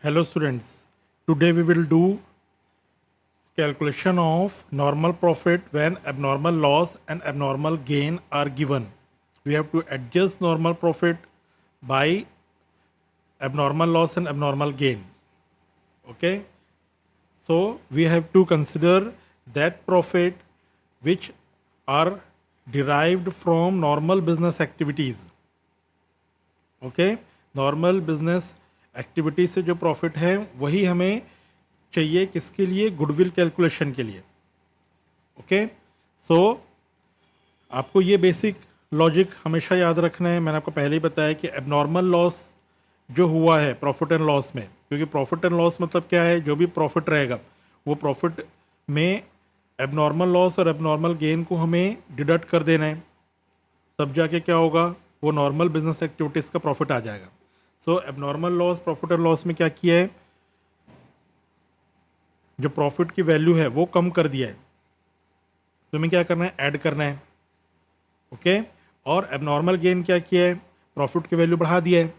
Hello students, today we will do calculation of normal profit when abnormal loss and abnormal gain are given. We have to adjust normal profit by abnormal loss and abnormal gain. Okay, so we have to consider that profit which are derived from normal business activities. Okay, normal business activity से जो profit है वही हमें चाहिए किसके लिए, goodwill calculation के लिए. ओके, सो आपको ये बेसिक लॉजिक हमेशा याद रखना है. मैंने आपको पहले ही बताया कि एबनॉर्मल लॉस जो हुआ है प्रॉफिट एंड लॉस में, क्योंकि प्रॉफिट एंड लॉस मतलब क्या है, जो भी प्रॉफिट रहेगा वो प्रॉफिट में एबनॉर्मल लॉस और एबनॉर्मल गेन को हमें डिडक्ट कर देना है. तब जाके क्या होगा, वो नॉर्मल बिजनेस एक्टिविटीज़ का प्रॉफिट आ जाएगा. सो एबनॉर्मल लॉस, प्रॉफिट और लॉस में क्या किया है, जो प्रॉफिट की वैल्यू है वो कम कर दिया है. तो हमें क्या करना है, ऐड करना है. ओके, और एबनॉर्मल गेन क्या किया है, प्रॉफिट की वैल्यू बढ़ा दिया है,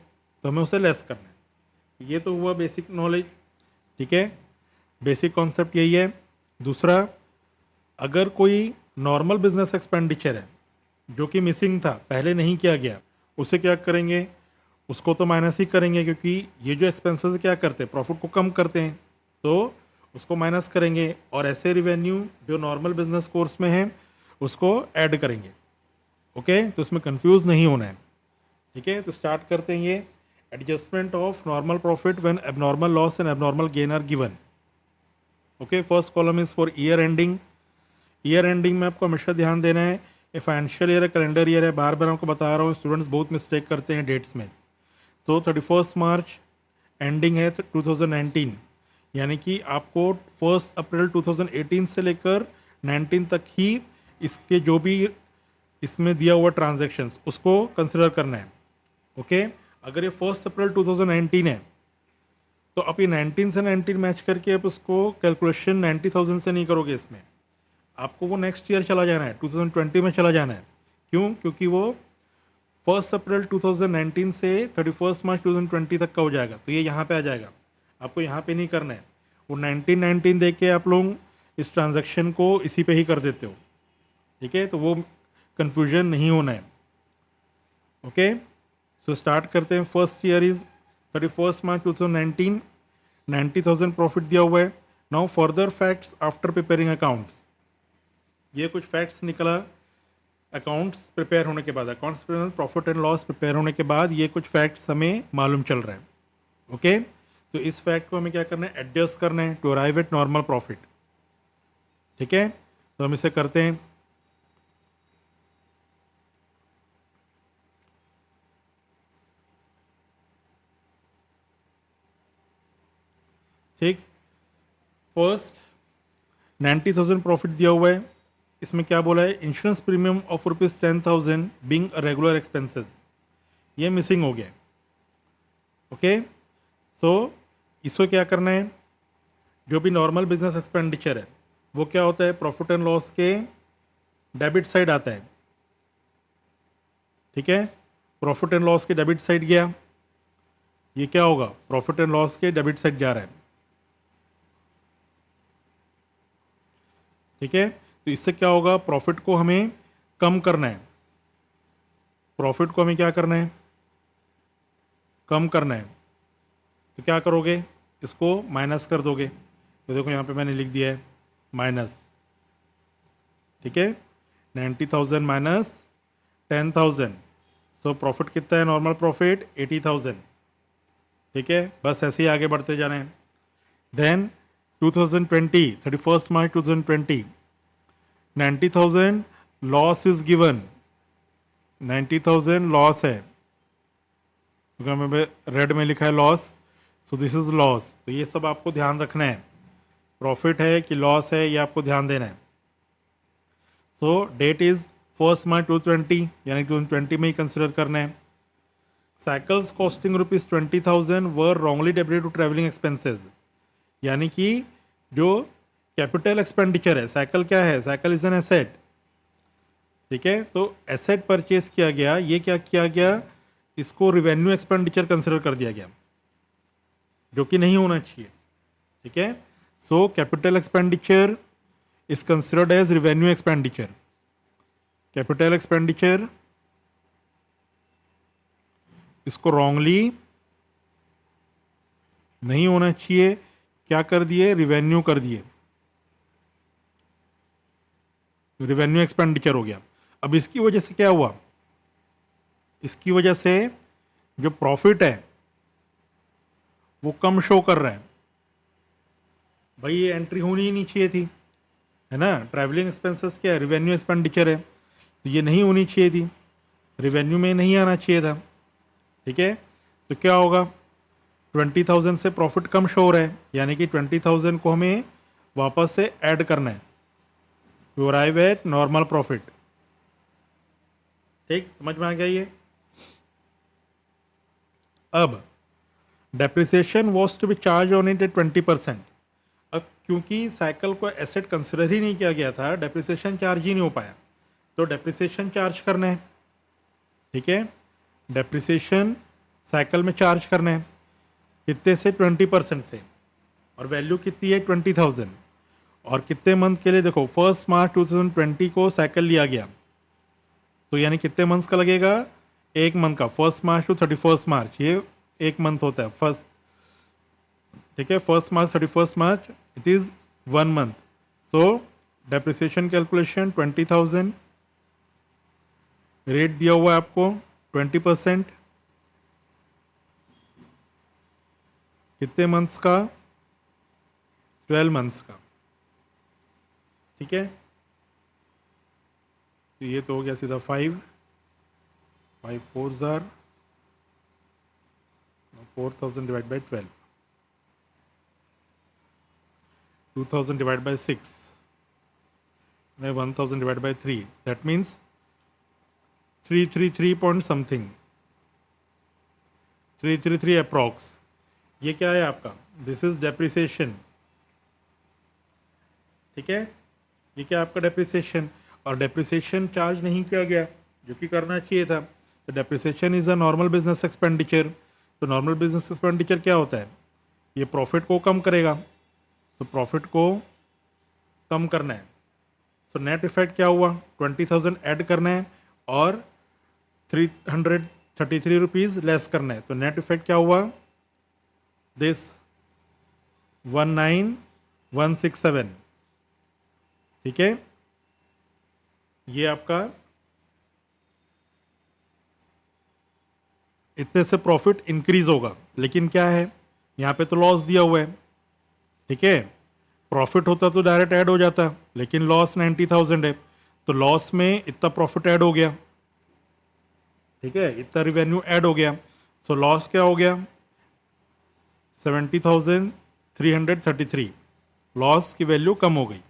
तो हमें उसे लेस करना है. ये तो हुआ बेसिक नॉलेज. ठीक है, बेसिक कॉन्सेप्ट यही है. दूसरा, अगर कोई नॉर्मल बिजनेस एक्सपेंडिचर है जो कि मिसिंग था, पहले नहीं किया गया, उसे क्या करेंगे, उसको तो माइनस ही करेंगे, क्योंकि ये जो एक्सपेंसेस क्या करते हैं, प्रॉफिट को कम करते हैं, तो उसको माइनस करेंगे. और ऐसे रिवेन्यू जो नॉर्मल बिजनेस कोर्स में है उसको ऐड करेंगे. ओके, तो इसमें कंफ्यूज नहीं होना है. ठीक है, तो स्टार्ट करते हैं. ये adjustment of normal profit when abnormal loss and abnormal gain are given. Okay, first column is for year ending. Year ending में आपको हमेशा ध्यान देना है, ये फाइनेंशियल ईयर है, कैलेंडर ईयर है. बार बार आपको बता रहा हूँ, स्टूडेंट्स बहुत मिस्टेक करते हैं डेट्स में. सो 31 मार्च एंडिंग है 2019, यानी कि आपको 1 अप्रैल 2018 से लेकर 19 तक ही इसके जो भी इसमें दिया हुआ ट्रांजैक्शंस उसको कंसिडर करना है. ओके, अगर ये 1 अप्रैल 2019 है तो आप ये 19 से 19 मैच करके आप उसको कैलकुलेशन 90,000 से नहीं करोगे. इसमें आपको वो नेक्स्ट ईयर चला जाना है, 2020 में चला जाना है. क्यों, क्योंकि वो 1 अप्रैल 2019 से 31 मार्च 2020 तक का हो जाएगा, तो ये यहाँ पे आ जाएगा. आपको यहाँ पे नहीं करना है. वो 1919 देख के आप लोग इस ट्रांजैक्शन को इसी पे ही कर देते हो. ठीक है, तो वो कन्फ्यूजन नहीं होना है. ओके, सो स्टार्ट करते हैं. First year is 31 March 2019, 90,000 profit दिया हुआ है. Now further facts after preparing accounts. ये कुछ फैक्ट्स निकला अकाउंट्स प्रिपेयर होने के बाद, accounts profit and loss prepare होने के बाद ये कुछ फैक्ट्स हमें मालूम चल रहे हैं. ओके, तो इस फैक्ट को हमें क्या करना है, एडजस्ट करना है to arrive at normal profit. ठीक है, तो हम इसे करते हैं. ठीक, फर्स्ट 90,000 प्रॉफिट दिया हुआ है. इसमें क्या बोला है, insurance premium of ₹10,000 being regular expenses, ये मिसिंग हो गया. ओके, सो इसको क्या करना है, जो भी नॉर्मल बिजनेस एक्सपेंडिचर है वो क्या होता है, प्रॉफिट एंड लॉस के डेबिट साइड आता है. ठीक है, प्रॉफिट एंड लॉस के डेबिट साइड गया, ये क्या होगा, प्रॉफिट एंड लॉस के डेबिट साइड जा रहा है. ठीक है, तो इससे क्या होगा, प्रॉफिट को हमें कम करना है. प्रॉफिट को हमें क्या करना है, कम करना है. तो क्या करोगे, इसको माइनस कर दोगे. तो देखो यहाँ पे मैंने लिख दिया है माइनस. ठीक है, 90,000 माइनस 10,000, सो प्रॉफिट कितना है, नॉर्मल प्रॉफिट 80,000. ठीक है, बस ऐसे ही आगे बढ़ते जाना है. Then 2020, 31 March 2020, 90,000 loss is given. 90,000 loss है, क्योंकि हमें रेड में लिखा है loss, so this is loss. तो ये सब आपको ध्यान रखना है, प्रॉफिट है कि लॉस है, ये आपको ध्यान देना है. सो डेट इज 1 मार्च 2020, यानी 2020 में ही कंसिडर करना है. Cycles costing ₹20,000 were wrongly debited to travelling expenses, यानी कि जो कैपिटल एक्सपेंडिचर है, साइकिल क्या है, साइकिल इज एन एसेट. ठीक है, तो एसेट परचेज किया गया, ये क्या किया गया, इसको रिवेन्यू एक्सपेंडिचर कंसिडर कर दिया गया. जो कि नहीं होना चाहिए, ठीक है। So capital expenditure is considered as revenue expenditure. Capital expenditure इसको रॉन्गली नहीं होना चाहिए, क्या कर दिए, रिवेन्यू कर दिए, रिवेन्यू एक्सपेंडिचर हो गया। अब इसकी वजह से क्या हुआ, इसकी वजह से जो प्रॉफिट है वो कम शो कर रहा है। भाई ये एंट्री होनी ही नहीं चाहिए थी, है ना। ट्रैवलिंग एक्सपेंसेस क्या है, रिवेन्यू एक्सपेंडिचर है, तो ये नहीं होनी चाहिए थी, रिवेन्यू में नहीं आना चाहिए था, ठीक है। तो क्या होगा, 20,000 से प्रॉफिट कम शो हो रहा है, यानी कि 20,000 को हमें वापस से ऐड करना है to arrive at normal profit. ठीक, समझ में आ गया ये। अब depreciation was to be charge on it 20%। अब क्योंकि साइकिल को एसेट कंसिडर ही नहीं किया गया था, डेप्रिसिएशन चार्ज ही नहीं हो पाया, तो डेप्रिसिएशन चार्ज करना है, ठीक है। डेप्रिसिएशन साइकिल में चार्ज करना है, कितने से, 20% से, और वैल्यू कितनी है, 20,000। और कितने मंथ के लिए, देखो 1 मार्च 2020 को साइकिल लिया गया, तो यानी कितने मंथ्स का लगेगा, एक मंथ का, 1 मार्च टू 31 मार्च, ये एक मंथ होता है फर्स्ट, ठीक है। 1 मार्च 31 March it is 1 month. So depreciation calculation 20,000, rate दिया हुआ है आपको 20%, कितने मंथ्स का, 12 मंथ्स का, ठीक है। तो ये तो हो गया सीधा 5 4 jar 4,000 divide by 12, 2,000 divide by 6, 1,000 divide by 3, that means 333 point something, 333 approx. ये क्या है आपका, दिस इज डेप्रिसिएशन, ठीक है। ये क्या आपका डेप्रिसिएशन, और डेप्रिसिएशन चार्ज नहीं किया गया, जो कि करना चाहिए था। तो depreciation is a normal business expenditure. तो नॉर्मल बिजनेस एक्सपेंडिचर क्या होता है, ये प्रॉफिट को कम करेगा, तो प्रॉफिट को कम करना है। तो नेट इफेक्ट क्या हुआ, 20,000 ऐड करना है और 333 रुपीज़ लेस करना है। तो नेट इफेक्ट क्या हुआ, दिस 19,167, ठीक है। ये आपका इतने से प्रॉफिट इंक्रीज होगा, लेकिन क्या है, यहाँ पे तो लॉस दिया हुआ है, ठीक है। प्रॉफिट होता तो डायरेक्ट ऐड हो जाता, लेकिन लॉस 90,000 है, तो लॉस में इतना प्रॉफिट ऐड हो गया, ठीक है, इतना रिवेन्यू ऐड हो गया। सो लॉस क्या हो गया, 70,333, लॉस की वैल्यू कम हो गई,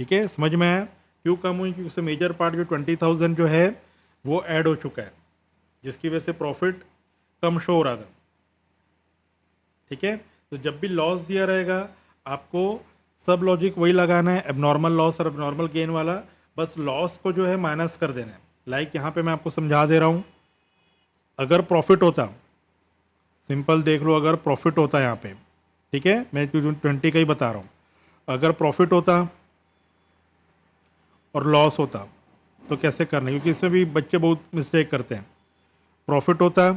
ठीक है। समझ में आया क्यों कम हुई, क्योंकि उससे मेजर पार्ट जो 20,000 जो है वो ऐड हो चुका है, जिसकी वजह से प्रॉफिट कम शो हो रहा था, ठीक है। तो जब भी लॉस दिया रहेगा आपको सब लॉजिक वही लगाना है, एबनॉर्मल लॉस और एबनॉर्मल गेन वाला, बस लॉस को जो है माइनस कर देना है। लाइक यहाँ पे मैं आपको समझा दे रहा हूँ, अगर प्रॉफिट होता, सिंपल देख लो, अगर प्रॉफिट होता यहाँ पे, ठीक है, मैं 2020 का ही बता रहा हूँ, अगर प्रॉफिट होता और लॉस होता तो कैसे करना है, क्योंकि इसमें भी बच्चे बहुत मिस्टेक करते हैं। प्रॉफिट होता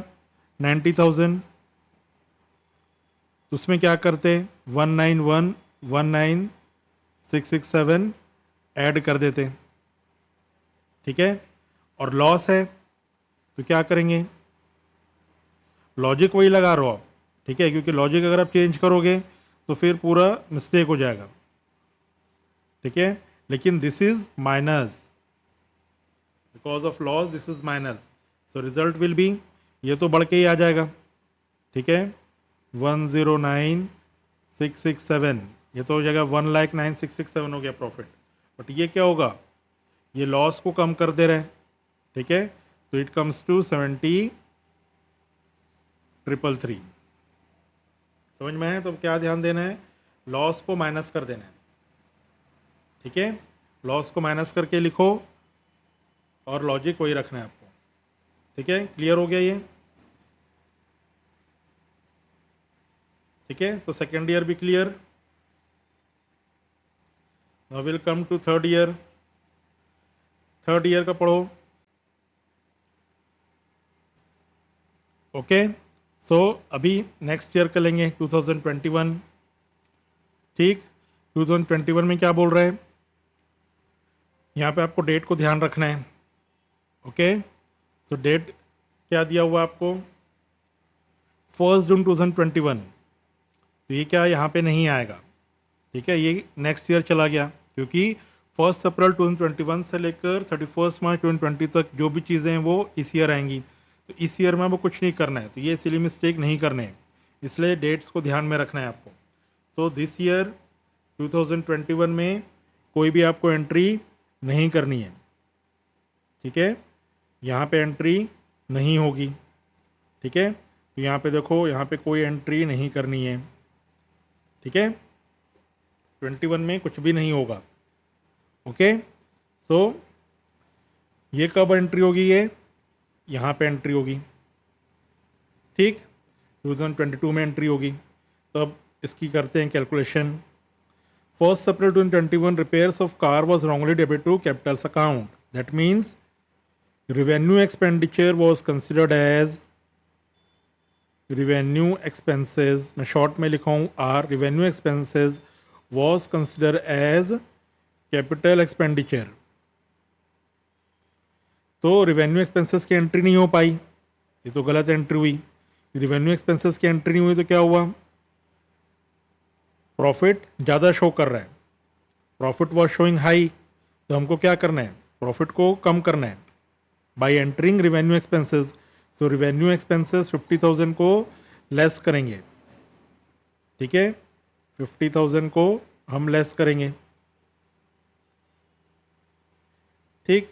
90,000, तो उसमें क्या करते, 191,19667 ऐड कर देते, ठीक है। और लॉस है तो क्या करेंगे, लॉजिक वही लगा रहे हो आप, ठीक है, क्योंकि लॉजिक अगर आप चेंज करोगे तो फिर पूरा मिस्टेक हो जाएगा, ठीक है। लेकिन this is minus, because of loss this is minus, so result will be, ये तो बढ़ के ही आ जाएगा, ठीक है, 109,667, ये तो हो जाएगा 1,09,667 हो गया प्रॉफिट। बट ये क्या होगा, ये लॉस को कम कर दे रहे हैं, ठीक है। तो इट कम्स टू 70,333। समझ में है, तो क्या ध्यान देना है, लॉस को माइनस कर देना है, ठीक है। लॉस को माइनस करके लिखो और लॉजिक वही रखना है आपको, ठीक है। क्लियर हो गया ये। ठीक है, तो सेकेंड ईयर भी clear. Now will come to third year. Third year का पढ़ो। ओके, सो अभी नेक्स्ट ईयर का लेंगे 2021। ठीक, 2021 में क्या बोल रहे हैं, यहाँ पे आपको डेट को ध्यान रखना है। ओके, तो डेट क्या दिया हुआ आपको, 1 जून 2021। तो ये क्या यहाँ पे नहीं आएगा, ठीक है, ये नेक्स्ट ईयर चला गया, क्योंकि 1 अप्रैल 2021 से लेकर 31 मार्च 2020 तक जो भी चीज़ें हैं वो इस ईयर आएंगी। तो इस ईयर में वो कुछ नहीं करना है, तो ये सिली मिस्टेक नहीं करने हैं, इसलिए डेट्स को ध्यान में रखना है आपको। तो दिस ईयर 2021 में कोई भी आपको एंट्री नहीं करनी है, ठीक है, यहाँ पे एंट्री नहीं होगी। ठीक है, तो यहाँ पे देखो, यहाँ पे कोई एंट्री नहीं करनी है। ठीक है, 21 में कुछ भी नहीं होगा। ओके, सो ये कब एंट्री होगी, ये यहाँ पे एंट्री होगी। ठीक, 2022 में एंट्री होगी। तो अब इसकी करते हैं calculation. 1 April 2021 repairs of car was wrongly debited to capitals account. That means revenue expenditure was considered as revenue expenses, मैं शॉर्ट में लिखा हूँ R, revenue expenses was considered as capital expenditure। तो रिवेन्यू एक्सपेंसेस की entry नहीं हो पाई, ये तो गलत एंट्री हुई। रिवेन्यू एक्सपेंसेस की एंट्री नहीं हुई तो क्या हुआ, प्रॉफिट ज़्यादा शो कर रहा है, प्रॉफिट वॉज शोइंग हाई, तो हमको क्या करना है, प्रॉफिट को कम करना है बाय एंटरिंग रिवेन्यू एक्सपेंसेस। तो रिवेन्यू एक्सपेंसेस 50,000 को लेस करेंगे। ठीक है, 50,000 को हम लेस करेंगे। ठीक,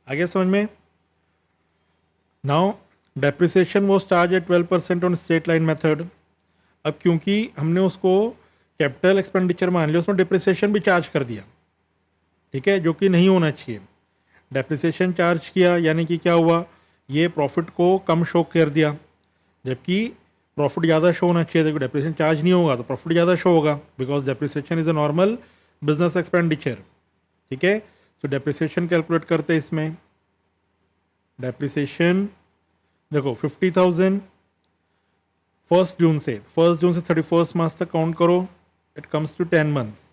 आगे समझ में। नाउ डेप्रिसिएशन वो charge at 12% on straight line method. अब क्योंकि हमने उसको कैपिटल एक्सपेंडिचर मान लिया, उसमें डिप्रिसिएशन भी चार्ज कर दिया, ठीक है, जो कि नहीं होना चाहिए। डेप्रिसिएशन चार्ज किया यानी कि क्या हुआ, ये प्रॉफिट को कम शो कर दिया, जबकि प्रॉफिट ज़्यादा शो होना चाहिए। देखो, डेप्रिसिएशन चार्ज नहीं होगा तो प्रॉफिट ज़्यादा शो होगा, because depreciation is a normal business expenditure. ठीक है, तो डेप्रिसिएशन कैलकुलेट करते हैं इसमें। डेप्रिसिएशन देखो 50,000 1 जून से 31 मार्च तक काउंट करो, इट कम्स टू 10 मंथ्स।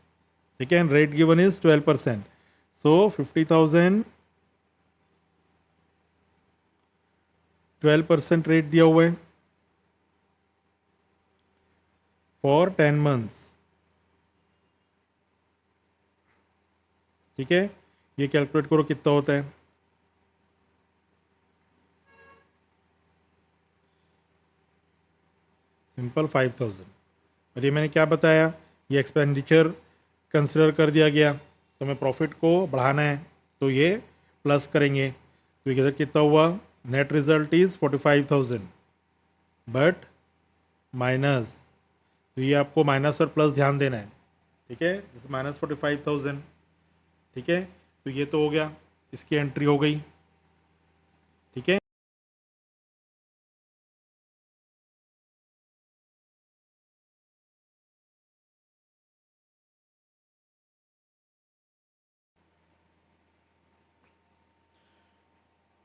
ठीक है, and rate given is 12%। So 50,000 12% rate दिया हुआ है फॉर 10 मंथ्स। ठीक है, ये कैलकुलेट करो कितना होता है। सिंपल 5,000। और ये मैंने क्या बताया, ये एक्सपेंडिचर कंसिडर कर दिया गया, तो हमें प्रॉफिट को बढ़ाना है, तो ये प्लस करेंगे। तो इधर कितना हुआ, net result is 45,000 but minus, तो ये आपको माइनस और प्लस ध्यान देना है। ठीक है, जैसे -45,000। ठीक है, तो ये तो हो गया, इसकी एंट्री हो गई। ठीक है,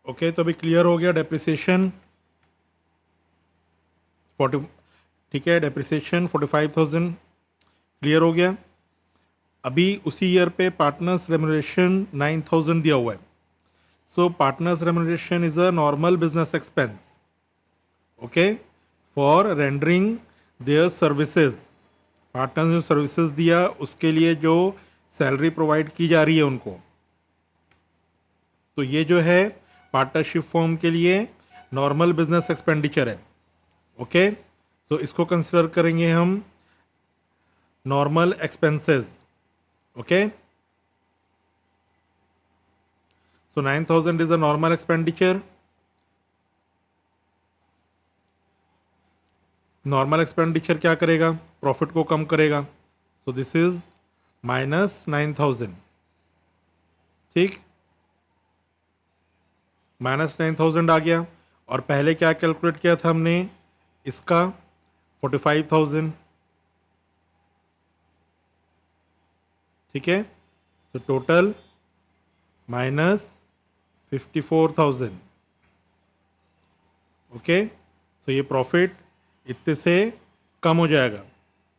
ओके, तो अभी क्लियर हो गया डेप्रिसिएशन 40। ठीक है, डेप्रिसिएशन 45,000 क्लियर हो गया। अभी उसी ईयर पे पार्टनर्स रेम्यूनरेशन 9,000 दिया हुआ है। So partners remuneration is a normal business expense, okay, for rendering their services. Partners ने सर्विसेज दिया, उसके लिए जो सैलरी प्रोवाइड की जा रही है उनको, तो ये जो है पार्टनरशिप फॉर्म के लिए नॉर्मल बिजनेस एक्सपेंडिचर है। ओके, तो इसको कंसिडर करेंगे हम normal expenses. Okay, so 9,000 is a normal expenditure। Normal expenditure क्या करेगा, प्रॉफिट को कम करेगा, सो दिस इज -9,000। ठीक, -9,000 आ गया। और पहले क्या कैलकुलेट किया था हमने, इसका 45,000, ठीक है। तो टोटल माइनस 54,000, ओके। तो ये प्रॉफिट इतने से कम हो जाएगा।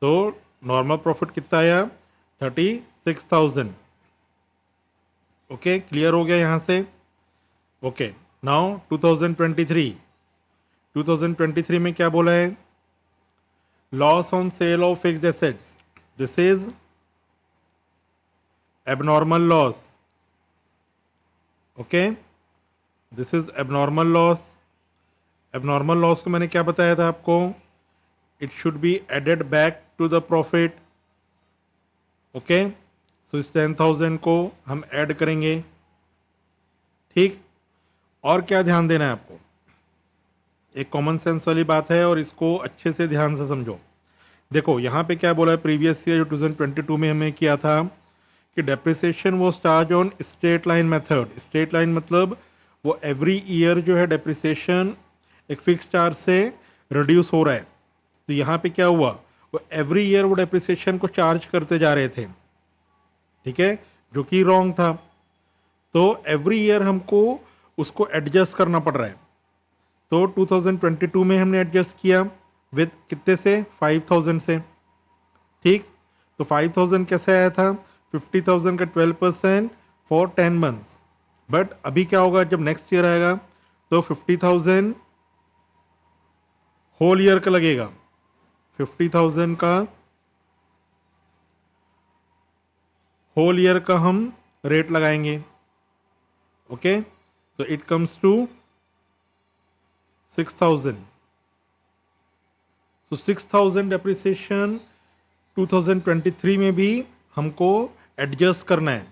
तो नॉर्मल प्रॉफिट कितना आया? 36,000, ओके। क्लियर हो गया यहाँ से? ओके। नाउ 2023 में क्या बोला है? Loss on sale of fixed assets, this is abnormal loss, okay. This is abnormal loss. Abnormal loss को मैंने क्या बताया था आपको? It should be added back to the profit, okay. So इस 10,000 को हम ऐड करेंगे, ठीक। और क्या ध्यान देना है आपको? एक कॉमन सेंस वाली बात है और इसको अच्छे से ध्यान से समझो। देखो यहाँ पे क्या बोला है, प्रीवियस ईयर जो 2022 में हमें किया था कि डेप्रिसिएशन वो charge on straight line method. Straight line मतलब वो एवरी ईयर जो है डेप्रिसिएशन एक फिक्स चार्ज से रिड्यूस हो रहा है। तो यहाँ पे क्या हुआ, वो एवरी ईयर वो डेप्रिसिएशन को चार्ज करते जा रहे थे, ठीक है, जो कि रॉन्ग था। तो एवरी ईयर हमको उसको एडजस्ट करना पड़ रहा है। तो 2022 में हमने एडजस्ट किया विद कितने से? 5,000 से, ठीक। तो 5,000 कैसे आया था? 50,000 का 12% फॉर 10 मंथ्स। बट अभी क्या होगा जब नेक्स्ट ईयर आएगा? तो 50,000 होल ईयर का लगेगा। 50,000 का होल ईयर का हम रेट लगाएंगे, ओके। तो इट कम्स टू 6,000। तो 6,000 डेप्रिसिएशन 2023 में भी हमको एडजस्ट करना है।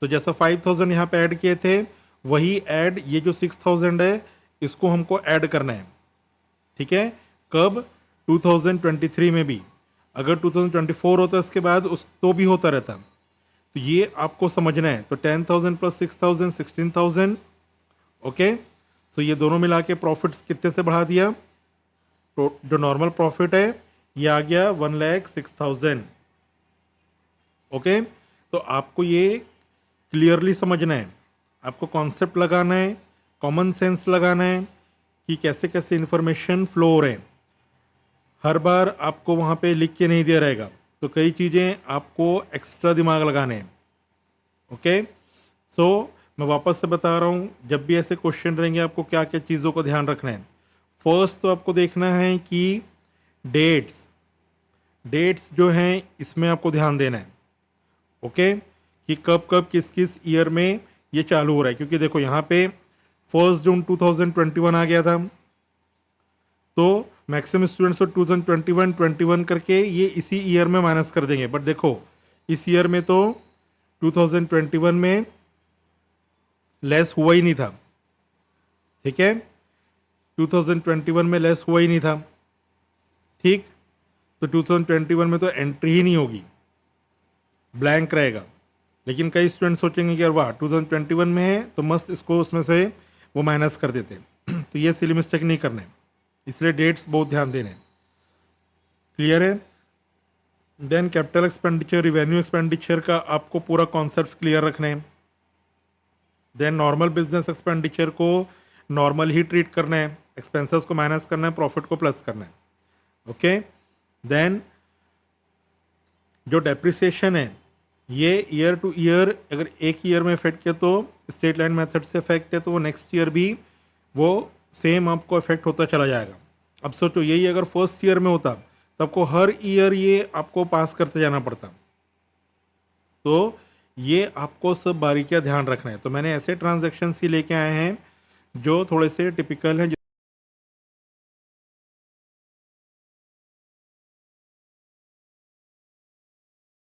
तो जैसा 5,000 यहाँ पे ऐड किए थे, वही ऐड ये जो 6,000 है इसको हमको ऐड करना है, ठीक है। कब? 2023 में भी। अगर 2024 होता इसके बाद उस तो भी होता रहता। तो ये आपको समझना है। तो 10,000 प्लस 6,000 16,000, ओके। सो ये दोनों मिला के प्रॉफिट्स कितने से बढ़ा दिया? तो जो नॉर्मल प्रॉफिट है ये आ गया 1,06,000, ओके। तो आपको ये क्लियरली समझना है, आपको कॉन्सेप्ट लगाना है, कॉमन सेंस लगाना है कि कैसे कैसे इन्फॉर्मेशन फ्लो हो रहे हैं। हर बार आपको वहाँ पे लिख के नहीं दिया रहेगा, तो कई चीज़ें आपको एक्स्ट्रा दिमाग लगाने हैं, ओके। सो मैं वापस से बता रहा हूँ, जब भी ऐसे क्वेश्चन रहेंगे आपको क्या क्या चीज़ों को ध्यान रखना है। फर्स्ट तो आपको देखना है कि डेट्स जो हैं इसमें आपको ध्यान देना है, ओके, कि कब कब किस किस ईयर में ये चालू हो रहा है। क्योंकि देखो यहाँ पे 1 जून 2021 आ गया था, तो मैक्सिमम स्टूडेंट्स को 2021 करके ये इसी ईयर में माइनस कर देंगे। बट देखो इस ईयर में तो 2021 में लेस हुआ ही नहीं था, ठीक है। 2021 में लेस हुआ ही नहीं था, ठीक। तो 2021 में तो एंट्री ही नहीं होगी, ब्लैंक रहेगा। लेकिन कई स्टूडेंट सोचेंगे कि यार वाह 2021 में है तो मस्त इसको उसमें से वो माइनस कर देते तो ये सिली मिस्टेक नहीं करना है, इसलिए डेट्स बहुत ध्यान देने हैं। क्लियर है? Then capital expenditure, revenue expenditure का आपको पूरा कॉन्सेप्ट क्लियर रखना है। देन नॉर्मल बिजनेस एक्सपेंडिचर को नॉर्मल ही ट्रीट करना है, एक्सपेंसेस को माइनस करना है, प्रॉफिट को प्लस करना है, ओके। देन जो डेप्रिसिएशन है ये ईयर टू ईयर, अगर एक ईयर में इफेक्ट किया तो स्ट्रेट लाइन मेथड से इफेक्ट है, तो वो नेक्स्ट ईयर भी वो सेम आपको इफेक्ट होता चला जाएगा। अब सोचो यही अगर फर्स्ट ईयर में होता तो आपको हर ईयर ये आपको पास करते जाना पड़ता। तो ये आपको सब बारीकियां ध्यान रखना है। तो मैंने ऐसे ट्रांजैक्शंस ही लेके आए हैं जो थोड़े से टिपिकल हैं,